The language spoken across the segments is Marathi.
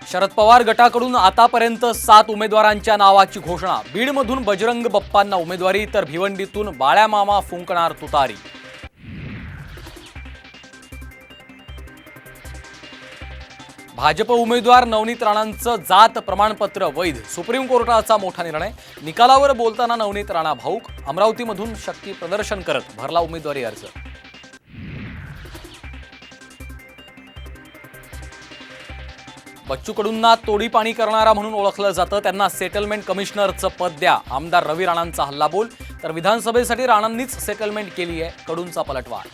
शरद पवार गटाकडून आतापर्यंत 7 उमेदवारांच्या नावाची घोषणा। बीडमधून बजरंग बप्पांना उमेदवारी तर भिवंडीतून बाळ्यामामा फुंकणार तुतारी। भाजप उमेदवार नवनीत राणांचं जात प्रमाणपत्र वैध। सुप्रीम कोर्टाचा मोठा निर्णय। निकालावर बोलताना नवनीत राणा भाऊक। अमरावतीमधून शक्ती प्रदर्शन करत भरला उमेदवारी अर्ज। बच्चू कडूंना तोडीपाणी करणारा म्हणून ओळखलं जातं, त्यांना सेटलमेंट कमिशनरचं पद द्या। आमदार रवी राणांचा हल्लाबोल। तर विधानसभेसाठी राणांनीच सेटलमेंट केली आहे, कडूंचा पलटवार।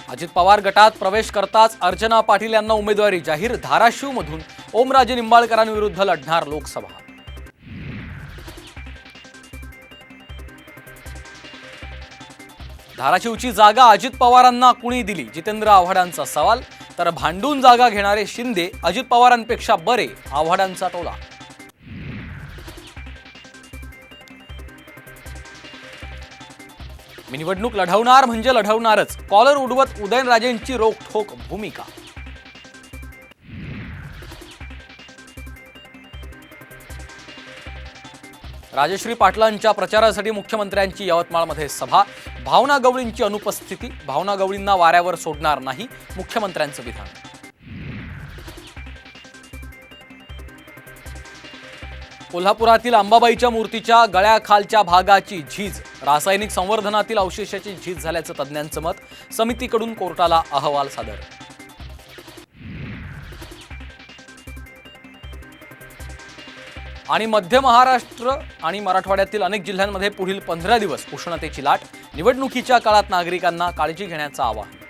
अजित पवार गटात प्रवेश करताच अर्चना पाटील यांना उमेदवारी जाहीर। धाराशिवमधून ओमराजे निंबाळकरांविरुद्ध लढणार लोकसभा। धाराशिवची जागा अजित पवारांना कुणी दिली, जितेंद्र आव्हाडांचा सवाल। तर भांडून जागा घेणारे शिंदे अजित पवारांपेक्षा बरे, आव्हाडांचा टोला। मी निवडणूक लढवणार म्हणजे लढवणारच, कॉलर उडवत उदयनराजेंची रोखठोक भूमिका। राजश्री पाटलांच्या प्रचारासाठी मुख्यमंत्र्यांची यवतमाळमध्ये सभा। भावना गवळींची अनुपस्थिती। भावना गवळींना वाऱ्यावर सोडणार नाही, मुख्यमंत्र्यांचं विधान। कोल्हापुरातील अंबाबाईच्या मूर्तीच्या गळ्याखालच्या भागाची झीज। रासायनिक संवर्धनातील अवशेषाची झीज झाल्याचं तज्ज्ञांचं मत। समितीकडून कोर्टाला अहवाल सादर। आणि मध्य महाराष्ट्र आणि मराठवाड्यातील अनेक जिल्ह्यांमध्ये पुढील 15 दिवस उष्णतेची लाट। निवडणुकीच्या काळात नागरिकांना काळजी घेण्याचं आवाहन।